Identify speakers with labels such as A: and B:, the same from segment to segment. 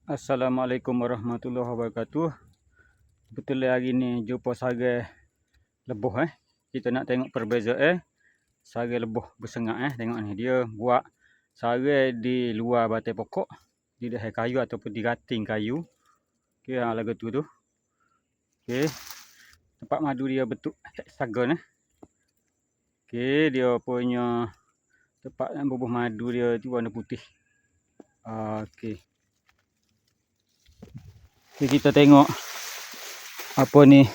A: Assalamualaikum warahmatullahi wabarakatuh. Betul hari ni jumpa sarang lebuh Kita nak tengok perbezaan sarang lebuh bersengat Tengok ni dia buat sarang di luar batai pokok, di dalam kayu ataupun di ranting kayu. Okey, lagu tu. Okey. Tempat madu dia bentuk heksagon Okey, dia punya tempat bubuh madu dia tu warna putih. Okey. Okay, kita tengok apa ni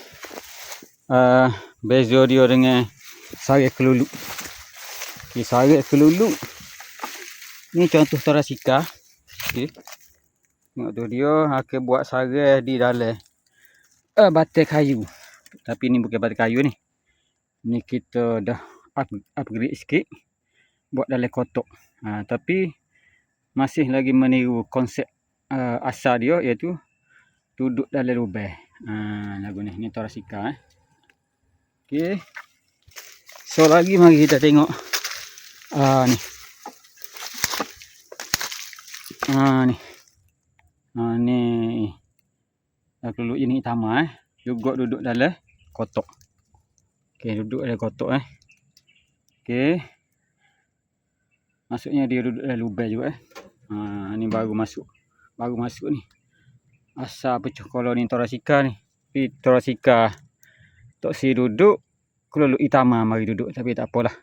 A: beza dia dengan sarang keluluk. Okay, sarang keluluk ni contoh torasika. Okay. Tengok tu dia akan buat sarang di dalam batai kayu. Tapi ni bukan batai kayu ni. Ni kita dah upgrade sikit buat dalam kotak. Tapi masih lagi meniru konsep asal dia, iaitu duduk dalam lubang. Lagu ni torasika. Okey. So lagi mari kita tengok ni. Ni keluluk jenis utama juga duduk dalam kotak. Okey, duduk dalam kotak Okey. Maksudnya dia duduk dalam lubang juga ni baru masuk ni. Asal pecah koloni torasika ni. Tapi torasika tok si duduk, keluluk utama mari duduk, tapi tak apalah.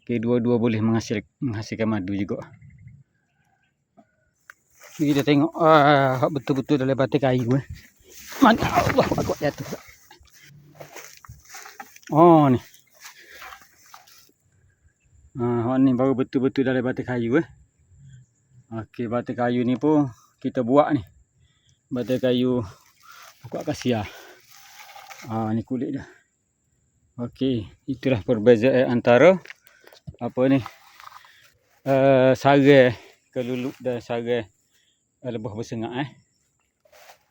A: Okey, dua-dua boleh menghasilkan madu juga. Kita tengok betul-betul dalam batai kayu Mana Allah aku jatuh. Ni. Ni baru betul-betul dalam batai kayu Okey, batai kayu ni pun kita buat ni. Batai kayu pokok akasia. Ni kulit dia. Okey, itulah perbezaan antara apa ni sarang keluluk dan sarang lebuh bersengat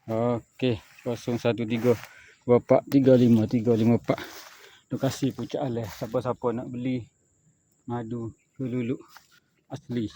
A: Okey, 013 24 35 354. Lokasi Pucuk Alas. Siapa-siapa nak beli madu keluluk asli.